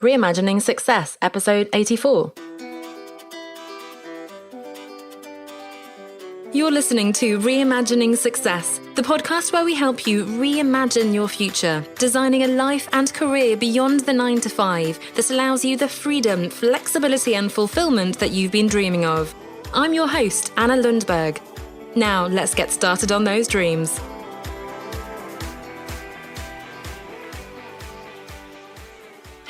Reimagining Success, Episode 84. You're listening to Reimagining Success, the podcast where we help you reimagine your future, designing a life and career beyond the 9 to 5 that allows you the freedom, flexibility and fulfillment that you've been dreaming of. I'm your host, Anna Lundberg. Now, let's get started on those dreams.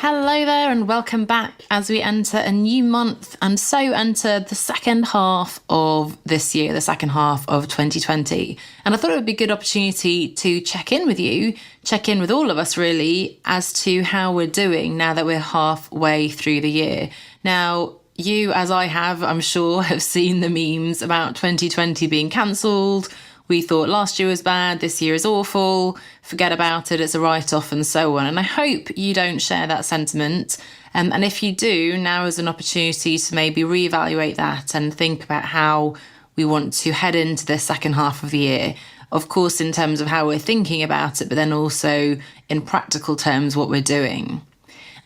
Hello there and welcome back as we enter a new month and so enter the second half of this year, the second half of 2020. And I thought it would be a good opportunity to check in with you, check in with all of us really, as to how we're doing now that we're halfway through the year. Now, you, as I have, I'm sure, have seen the memes about 2020 being cancelled. We thought last year was bad, this year is awful, forget about it, it's a write-off and so on. And I hope you don't share that sentiment. And if you do, now is an opportunity to maybe reevaluate that and think about how we want to head into the second half of the year. Of course, in terms of how we're thinking about it, but then also in practical terms, what we're doing.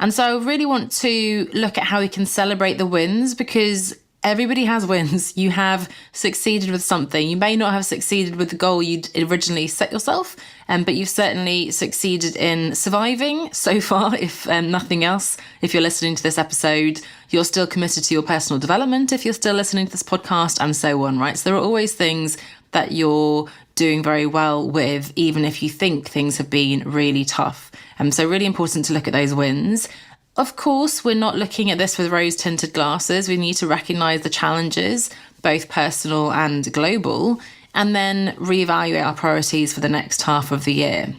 And so I really want to look at how we can celebrate the wins, because everybody has wins. You have succeeded with something. You may not have succeeded with the goal you'd originally set yourself, but you've certainly succeeded in surviving so far, if nothing else. If you're listening to this episode, you're still committed to your personal development, if you're still listening to this podcast, and so on, right? So there are always things that you're doing very well with, even if you think things have been really tough. So really important to look at those wins. Of course, we're not looking at this with rose-tinted glasses. We need to recognise the challenges, both personal and global, and then reevaluate our priorities for the next half of the year.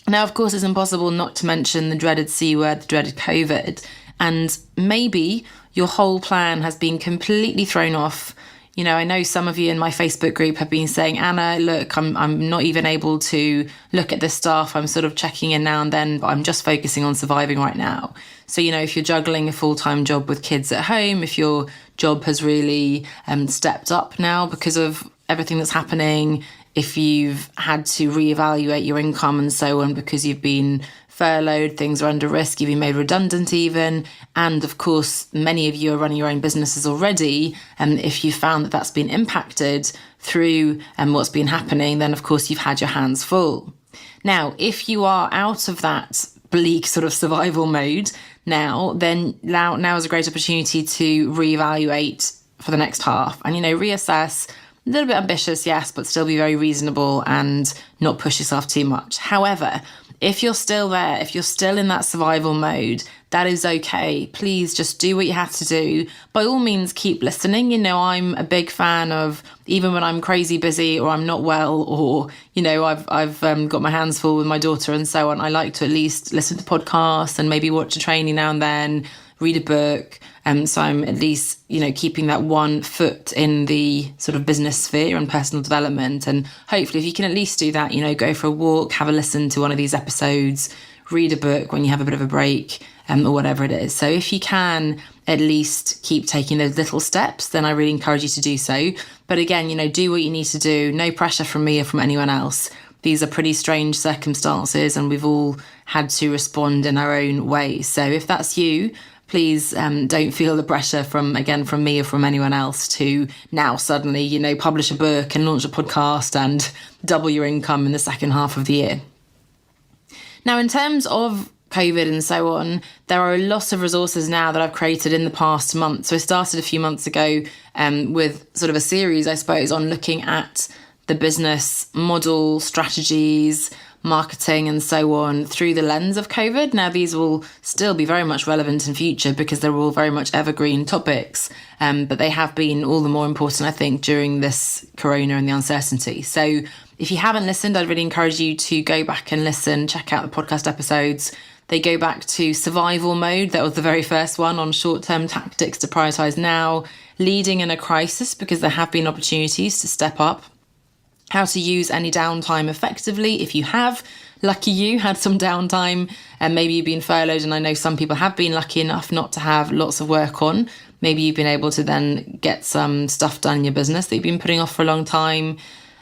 Now, of course, it's impossible not to mention the dreaded C word, the dreaded COVID, and maybe your whole plan has been completely thrown off. You know, I know some of you in my Facebook group have been saying, Anna, look, I'm not even able to look at this stuff. I'm sort of checking in now and then, but I'm just focusing on surviving right now. So, you know, if you're juggling a full-time job with kids at home, if your job has really stepped up now because of everything that's happening, if you've had to reevaluate your income and so on because you've been furloughed, things are under risk, you've been made redundant even. And of course, many of you are running your own businesses already. And if you found that that's been impacted through what's been happening, then of course you've had your hands full. Now, if you are out of that bleak sort of survival mode then now is a great opportunity to reevaluate for the next half and, you know, reassess. A little bit ambitious, yes, but still be very reasonable and not push yourself too much. However, if you're still there, if you're still in that survival mode, that is okay. Please just do what you have to do. By all means, keep listening. You know, I'm a big fan of, even when I'm crazy busy or I'm not well, or, you know, I've got my hands full with my daughter and so on, I like to at least listen to podcasts and maybe watch a training now and then, read a book. So I'm at least, you know, keeping that one foot in the sort of business sphere and personal development. And hopefully if you can at least do that, you know, go for a walk, have a listen to one of these episodes, read a book when you have a bit of a break, or whatever it is. So if you can at least keep taking those little steps, then I really encourage you to do so. But again, you know, do what you need to do. No pressure from me or from anyone else. These are pretty strange circumstances and we've all had to respond in our own way. So if that's you, please don't feel the pressure from me or from anyone else to now suddenly, you know, publish a book and launch a podcast and double your income in the second half of the year. Now, in terms of COVID and so on, there are lots of resources now that I've created in the past month. So I started a few months ago with sort of a series, I suppose, on looking at the business model, strategies, marketing and so on through the lens of COVID. Now, these will still be very much relevant in future because they're all very much evergreen topics, but they have been all the more important, I think, during this corona and the uncertainty. So if you haven't listened, I'd really encourage you to go back and listen, check out the podcast episodes. They go back to survival mode. That was the very first one, on short-term tactics to prioritize now, leading in a crisis because there have been opportunities to step up, how to use any downtime effectively if you have. Lucky you had some downtime and maybe you've been furloughed, and I know some people have been lucky enough not to have lots of work on. Maybe you've been able to then get some stuff done in your business that you've been putting off for a long time.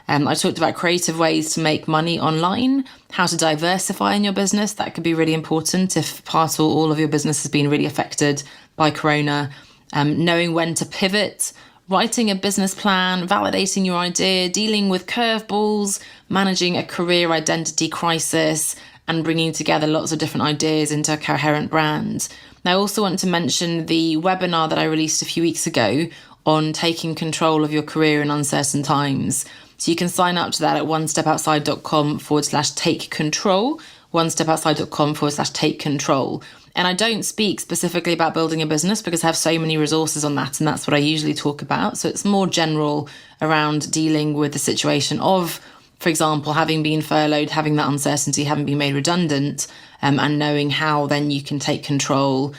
I talked about creative ways to make money online, how to diversify in your business. That could be really important if part or all of your business has been really affected by Corona. Knowing when to pivot, writing a business plan, validating your idea, dealing with curveballs, managing a career identity crisis, and bringing together lots of different ideas into a coherent brand. Now, I also want to mention the webinar that I released a few weeks ago on taking control of your career in uncertain times. So you can sign up to that at onestepoutside.com/take control, onestepoutside.com/take control. And I don't speak specifically about building a business because I have so many resources on that, and that's what I usually talk about. So it's more general around dealing with the situation of, for example, having been furloughed, having that uncertainty, having been made redundant, and knowing how then you can take control,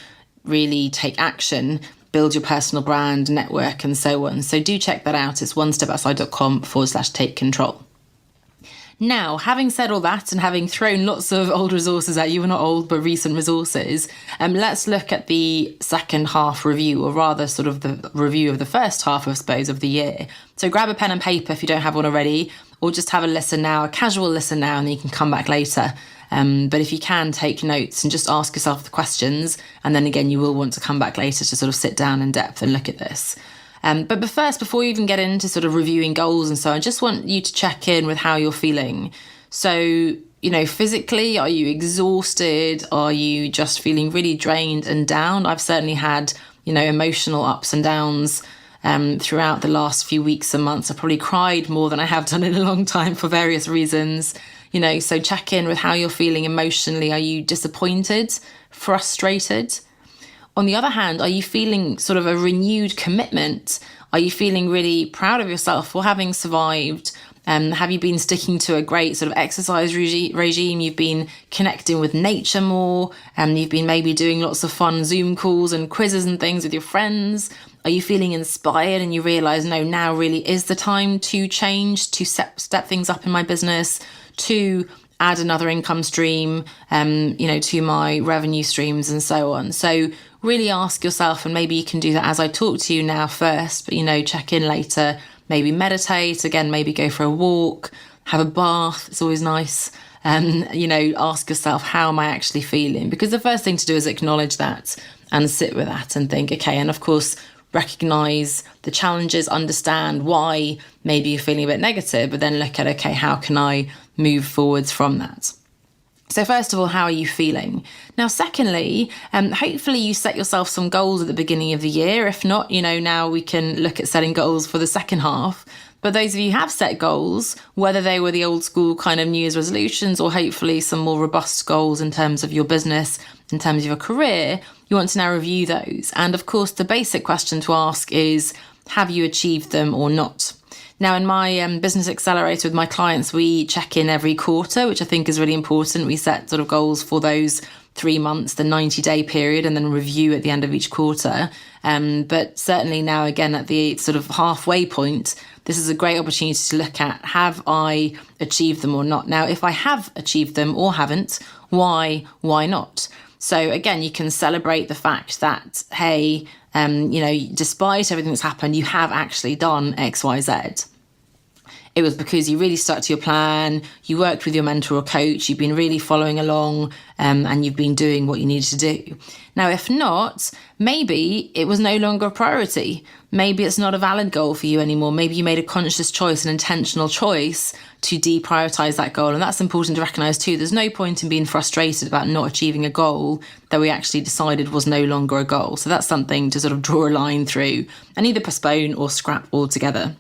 really take action, build your personal brand, network, and so on. So do check that out. It's onestepoutside.com/take control. Now, having said all that and having thrown lots of old resources at you, well, not old, but recent resources, let's look at the second half review, or rather sort of the review of the first half, I suppose, of the year. So grab a pen and paper if you don't have one already, or just have a listen now, a casual listen now, and then you can come back later. But if you can, take notes and just ask yourself the questions. And then again, you will want to come back later to sort of sit down in depth and look at this. But first, before we even get into sort of reviewing goals and so on, I just want you to check in with how you're feeling. So, physically, are you exhausted? Are you just feeling really drained and down? I've certainly had, emotional ups and downs throughout the last few weeks and months. I probably cried more than I have done in a long time for various reasons. So check in with how you're feeling emotionally. Are you disappointed, frustrated? On the other hand, are you feeling sort of a renewed commitment? Are you feeling really proud of yourself for having survived? Have you been sticking to a great sort of exercise regime? You've been connecting with nature more, and you've been maybe doing lots of fun Zoom calls and quizzes and things with your friends. Are you feeling inspired and you realise, no, now really is the time to change, to step things up in my business, to add another income stream, to my revenue streams and so on. So really ask yourself, and maybe you can do that as I talk to you now first, but, check in later, maybe meditate, again, maybe go for a walk, have a bath. It's always nice. Ask yourself, how am I actually feeling? Because the first thing to do is acknowledge that and sit with that and think, okay, and of course, recognize the challenges, understand why maybe you're feeling a bit negative, but then look at, okay, how can I move forwards from that? So first of all, how are you feeling? Now, secondly, hopefully you set yourself some goals at the beginning of the year. If not, now we can look at setting goals for the second half. But those of you who have set goals, whether they were the old school kind of New Year's resolutions or hopefully some more robust goals in terms of your business, in terms of your career, you want to now review those. And of course, the basic question to ask is, have you achieved them or not? Now, in my business accelerator with my clients, we check in every quarter, which I think is really important. We set sort of goals for those 3 months, the 90-day period, and then review at the end of each quarter. But certainly now, again, at the sort of halfway point, this is a great opportunity to look at, have I achieved them or not? Now, if I have achieved them or haven't, why not? So again, you can celebrate the fact that, hey, despite everything that's happened, you have actually done X, Y, Z. It was because you really stuck to your plan, you worked with your mentor or coach, you've been really following along, and you've been doing what you needed to do. Now, if not, maybe it was no longer a priority. Maybe it's not a valid goal for you anymore. Maybe you made a conscious choice, an intentional choice to deprioritize that goal. And that's important to recognize too. There's no point in being frustrated about not achieving a goal that we actually decided was no longer a goal. So that's something to sort of draw a line through and either postpone or scrap altogether.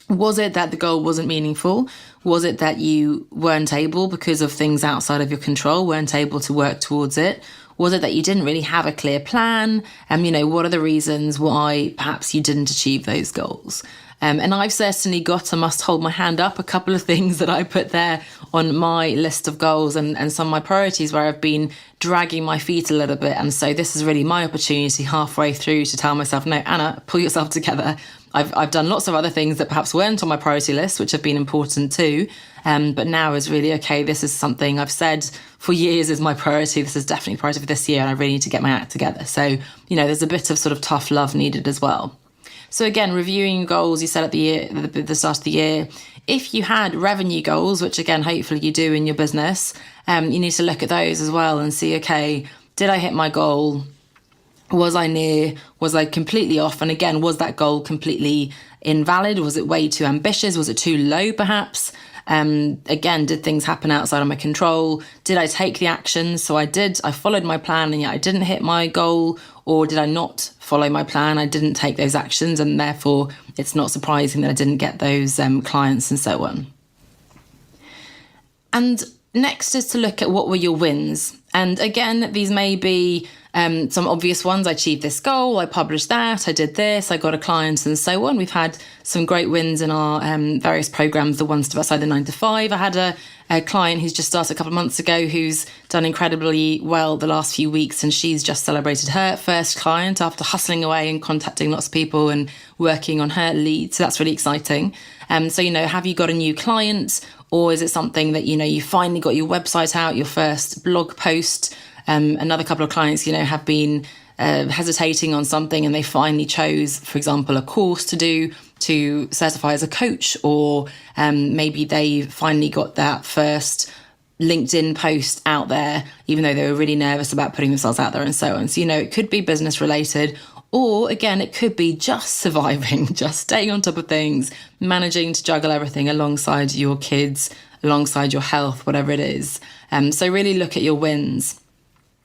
Was it that the goal wasn't meaningful? Was it that you weren't able, because of things outside of your control, weren't able to work towards it? Was it that you didn't really have a clear plan? What are the reasons why perhaps you didn't achieve those goals? And I've certainly got, I must hold my hand up, a couple of things that I put there on my list of goals and some of my priorities where I've been dragging my feet a little bit. And so this is really my opportunity halfway through to tell myself, no, Anna, pull yourself together. I've done lots of other things that perhaps weren't on my priority list, which have been important too. But now is really, okay, this is something I've said for years is my priority. This is definitely a priority for this year, and I really need to get my act together. So, there's a bit of sort of tough love needed as well. So again, reviewing your goals, you said at the start of the year, if you had revenue goals, which again, hopefully you do in your business, you need to look at those as well and see, okay, did I hit my goal? Was I near? Was I completely off? And again, was that goal completely invalid? Was it way too ambitious? Was it too low perhaps? Again, did things happen outside of my control? Did I take the action? So I followed my plan and yet I didn't hit my goal, or did I not follow my plan? I didn't take those actions and therefore it's not surprising that I didn't get those clients and so on. And next is to look at what were your wins. And again, these may be some obvious ones. I achieved this goal, I published that, I did this, I got a client and so on. We've had some great wins in our various programs, the One Step Outside the 9 to 5. I had a client who's just started a couple of months ago who's done incredibly well the last few weeks, and she's just celebrated her first client after hustling away and contacting lots of people and working on her lead. So that's really exciting. So, have you got a new client, or is it something that, you finally got your website out, your first blog post? Another couple of clients, have been hesitating on something and they finally chose, for example, a course to do to certify as a coach, or maybe they finally got that first LinkedIn post out there, even though they were really nervous about putting themselves out there and so on. So, it could be business related, or again, it could be just surviving, just staying on top of things, managing to juggle everything alongside your kids, alongside your health, whatever it is. So really look at your wins.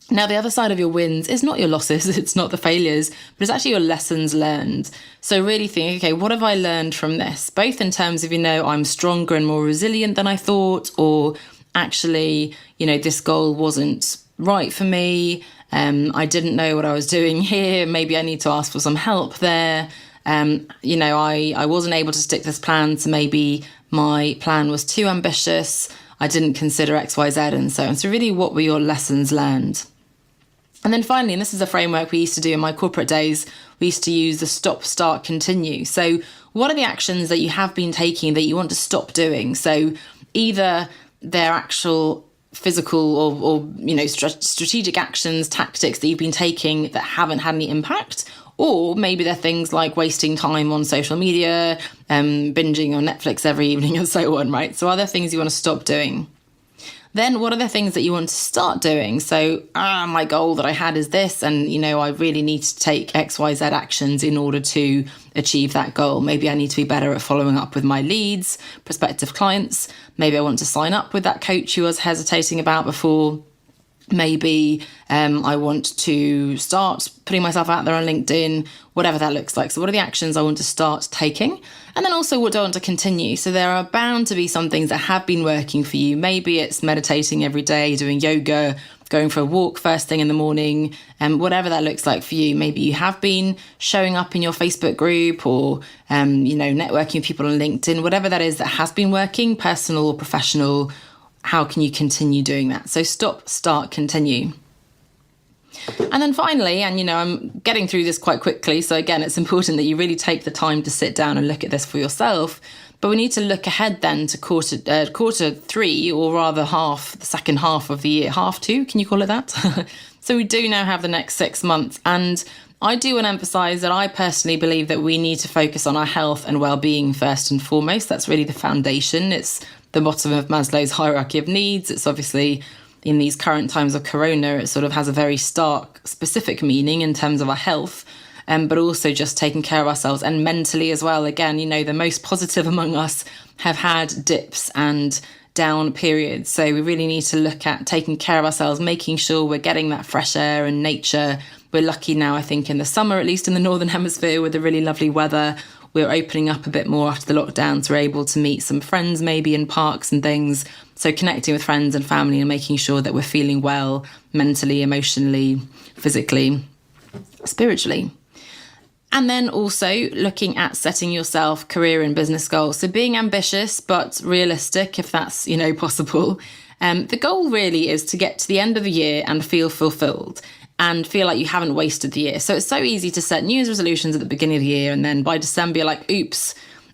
Now, the other side of your wins is not your losses, it's not the failures, but it's actually your lessons learned. So really think, okay, what have I learned from this? Both in terms of, I'm stronger and more resilient than I thought, or actually, this goal wasn't right for me. I didn't know what I was doing here. Maybe I need to ask for some help there. I wasn't able to stick to this plan, so maybe my plan was too ambitious. I didn't consider X, Y, Z, and so on. So really, what were your lessons learned? And then finally, and this is a framework we used to do in my corporate days, we used to use the stop, start, continue. So what are the actions that you have been taking that you want to stop doing? So either they're actual physical or strategic actions, tactics that you've been taking that haven't had any impact, or maybe they're things like wasting time on social media, binging on Netflix every evening and so on, right? So are there things you want to stop doing? Then what are the things that you want to start doing? So my goal that I had is this, and I really need to take X, Y, Z actions in order to achieve that goal. Maybe I need to be better at following up with my leads, prospective clients. Maybe I want to sign up with that coach who I was hesitating about before. Maybe I want to start putting myself out there on LinkedIn, whatever that looks like. So what are the actions I want to start taking? And then also, what do I want to continue? So there are bound to be some things that have been working for you. Maybe it's meditating every day, doing yoga, going for a walk first thing in the morning, and whatever that looks like for you. Maybe you have been showing up in your Facebook group or, networking with people on LinkedIn, whatever that is that has been working, personal or professional. How can you continue doing that? So stop, start, continue. And then finally, and I'm getting through this quite quickly, so again, it's important that you really take the time to sit down and look at this for yourself. But we need to look ahead then to quarter three, or rather the second half of the year, half two, can you call it that? So we do now have the next 6 months. And I do want to emphasize that I personally believe that we need to focus on our health and well-being first and foremost. That's really the foundation. It's the bottom of Maslow's hierarchy of needs. It's obviously, in these current times of corona, it sort of has a very stark, specific meaning in terms of our health, but also just taking care of ourselves and mentally as well. Again, the most positive among us have had dips and down periods. So we really need to look at taking care of ourselves, making sure we're getting that fresh air and nature. We're lucky now, I think, in the summer, at least in the Northern Hemisphere, with the really lovely weather. We're opening up a bit more after the lockdowns. We're able to meet some friends maybe in parks and things. So connecting with friends and family and making sure that we're feeling well mentally, emotionally, physically, spiritually. And then also looking at setting yourself career and business goals. So being ambitious, but realistic, if that's, possible. The goal really is to get to the end of the year and feel fulfilled and feel like you haven't wasted the year. So it's so easy to set New Year's resolutions at the beginning of the year, and then by December you're like, oops,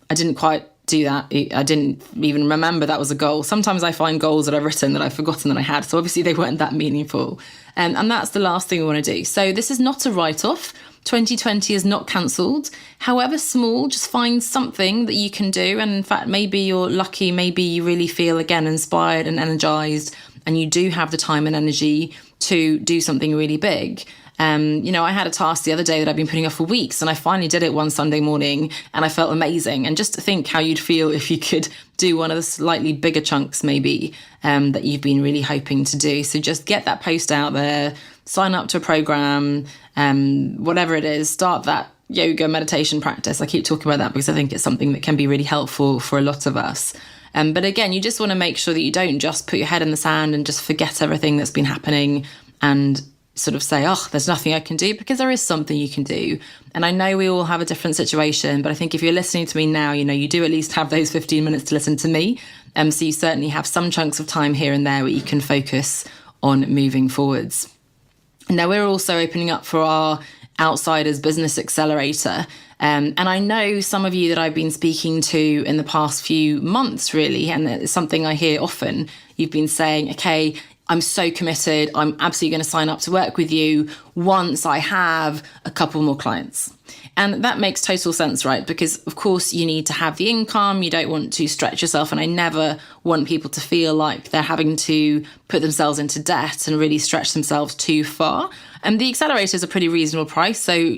I didn't quite do that. I didn't even remember that was a goal. Sometimes I find goals that I've written that I've forgotten that I had. So obviously they weren't that meaningful. And that's the last thing we want to do. So this is not a write-off. 2020 is not cancelled. However small, just find something that you can do. And in fact, maybe you're lucky. Maybe you really feel, again, inspired and energized, and you do have the time and energy to do something really big. I had a task the other day that I've been putting off for weeks, and I finally did it one Sunday morning, and I felt amazing. And just to think how you'd feel if you could do one of the slightly bigger chunks maybe that you've been really hoping to do. So just get that post out there, sign up to a program, whatever it is, start that yoga meditation practice. I keep talking about that because I think it's something that can be really helpful for a lot of us. But again, you just want to make sure that you don't just put your head in the sand and just forget everything that's been happening and sort of say, oh, there's nothing I can do, because there is something you can do. And I know we all have a different situation, but I think if you're listening to me now, you do at least have those 15 minutes to listen to me. So you certainly have some chunks of time here and there where you can focus on moving forwards. Now, we're also opening up for our Outsiders Business Accelerator. And I know some of you that I've been speaking to in the past few months, really, and it's something I hear often. You've been saying, okay, I'm so committed. I'm absolutely going to sign up to work with you once I have a couple more clients. And that makes total sense, right? Because, of course, you need to have the income. You don't want to stretch yourself. And I never want people to feel like they're having to put themselves into debt and really stretch themselves too far. And the accelerator is a pretty reasonable price. So,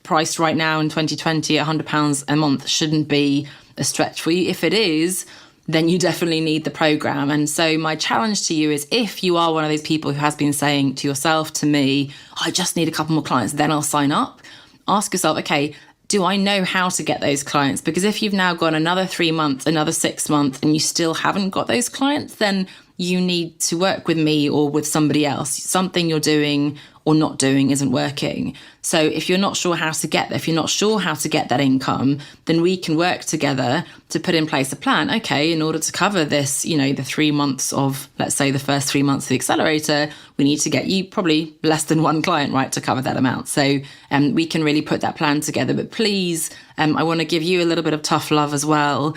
priced right now in 2020 at £100 a month shouldn't be a stretch for you. If it is, then you definitely need the program. And so my challenge to you is, if you are one of those people who has been saying to yourself, to me, I just need a couple more clients, then I'll sign up. Ask yourself, okay, do I know how to get those clients? Because if you've now gone another 3 months, another 6 months, and you still haven't got those clients, then you need to work with me or with somebody else. Something you're doing or not doing isn't working. So if you're not sure how to get there, if you're not sure how to get that income, then we can work together to put in place a plan. Okay, in order to cover this, the 3 months of, let's say the first 3 months of the accelerator, we need to get you probably less than one client, right, to cover that amount. So we can really put that plan together. But please, I want to give you a little bit of tough love as well.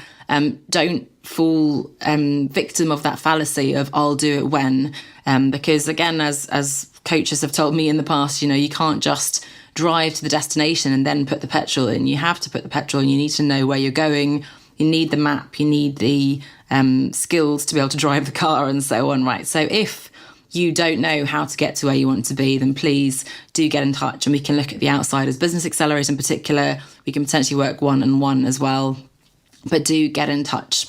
Don't fall victim of that fallacy of I'll do it when, because again, as coaches have told me in the past, you can't just drive to the destination and then put the petrol in. You have to put the petrol in. You need to know where you're going. You need the map. You need the skills to be able to drive the car and so on, right? So if you don't know how to get to where you want to be, then please do get in touch, and we can look at the Outsiders Business Accelerator in particular. We can potentially work one-on-one as well, but do get in touch.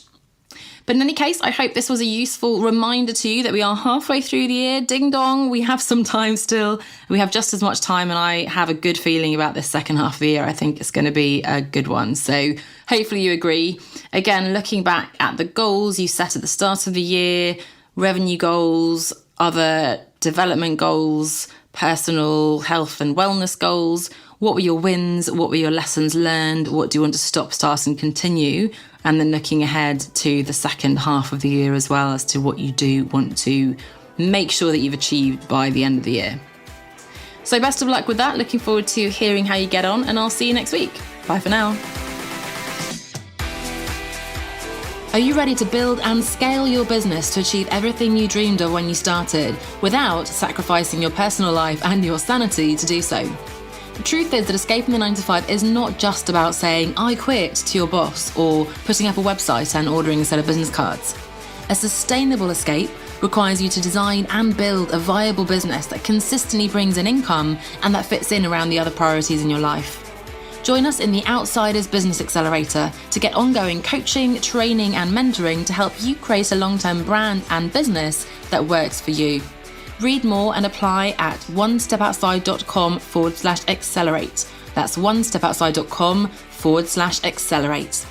But in any case, I hope this was a useful reminder to you that we are halfway through the year. Ding dong, we have some time still. We have just as much time, and I have a good feeling about this second half of the year. I think it's going to be a good one. So hopefully you agree. Again, looking back at the goals you set at the start of the year, revenue goals, other development goals, personal health and wellness goals. What were your wins? What were your lessons learned? What do you want to stop, start and continue? And then looking ahead to the second half of the year as well, as to what you do want to make sure that you've achieved by the end of the year. So best of luck with that. Looking forward to hearing how you get on, and I'll see you next week. Bye for now. Are you ready to build and scale your business to achieve everything you dreamed of when you started, without sacrificing your personal life and your sanity to do so? The truth is that escaping the 9-to-5 is not just about saying, I quit, to your boss, or putting up a website and ordering a set of business cards. A sustainable escape requires you to design and build a viable business that consistently brings in income and that fits in around the other priorities in your life. Join us in the Outsiders Business Accelerator to get ongoing coaching, training, and mentoring to help you create a long-term brand and business that works for you. Read more and apply at onestepoutside.com/accelerate. That's onestepoutside.com/accelerate.